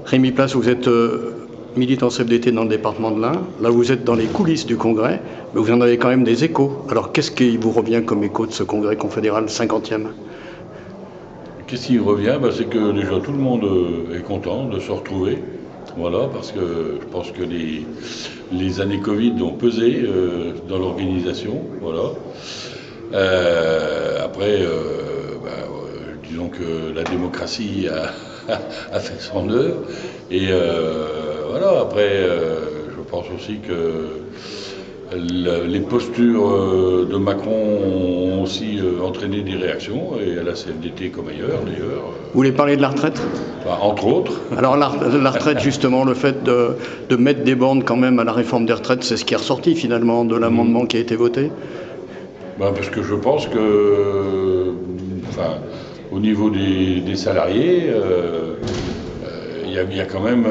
Rémi Place, vous êtes militant CFDT dans le département de l'Ain. Là, vous êtes dans les coulisses du congrès, mais vous en avez quand même des échos. Alors, qu'est-ce qui vous revient comme écho de ce congrès confédéral 50e? Qu'est-ce qui revient? C'est que déjà tout le monde est content de se retrouver. Voilà, parce que je pense que les années Covid ont pesé dans l'organisation. Voilà. Après, disons que la démocratie a fait son œuvre. Et voilà, après, je pense aussi que les postures de Macron ont aussi entraîné des réactions, et à la CFDT comme ailleurs d'ailleurs. Vous voulez parler de la retraite? Entre autres. Alors la retraite, justement, le fait de mettre des bornes quand même à la réforme des retraites, c'est ce qui est ressorti finalement de l'amendement qui a été voté? Parce que je pense que, au niveau des salariés, il y a quand même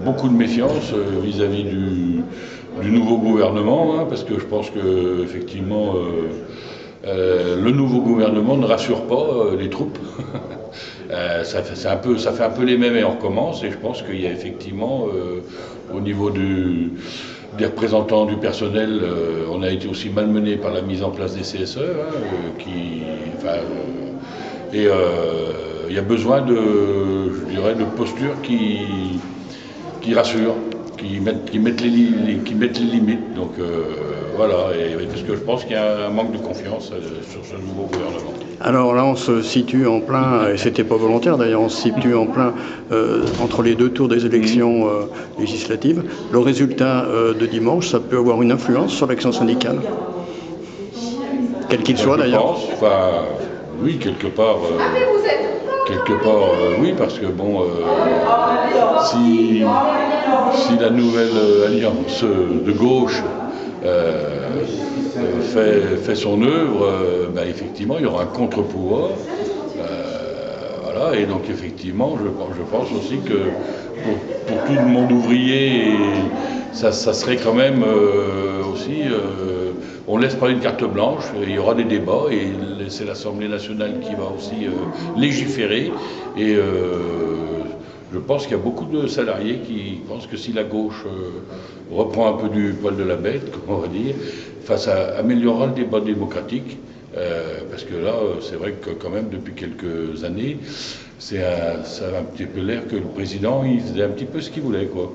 beaucoup de méfiance vis-à-vis du nouveau gouvernement, parce que je pense que effectivement le nouveau gouvernement ne rassure pas les troupes. Ça fait un peu les mêmes et on recommence, et je pense qu'il y a effectivement au niveau des représentants du personnel, on a été aussi malmené par la mise en place des CSE, et il y a besoin de postures qui rassurent, qui mettent les limites. Donc voilà, et parce que je pense qu'il y a un manque de confiance sur ce nouveau gouvernement. Alors là, on se situe en plein, et c'était pas volontaire d'ailleurs, on se situe en plein entre les deux tours des élections législatives. Le résultat de dimanche, ça peut avoir une influence sur l'action syndicale, quel qu'il soit d'ailleurs. Oui, quelque part, oui, parce que si la nouvelle alliance de gauche fait son œuvre, effectivement, il y aura un contre-pouvoir. Voilà, et donc effectivement, je pense aussi que pour tout le monde ouvrier, ça serait quand même aussi... on laisse pas une carte blanche, il y aura des débats, et c'est l'Assemblée nationale qui va aussi légiférer. Et je pense qu'il y a beaucoup de salariés qui pensent que si la gauche reprend un peu du poil de la bête, comme on va dire, ça améliorera le débat démocratique. Parce que là, c'est vrai que quand même depuis quelques années, ça a un petit peu l'air que le président, il faisait un petit peu ce qu'il voulait, quoi.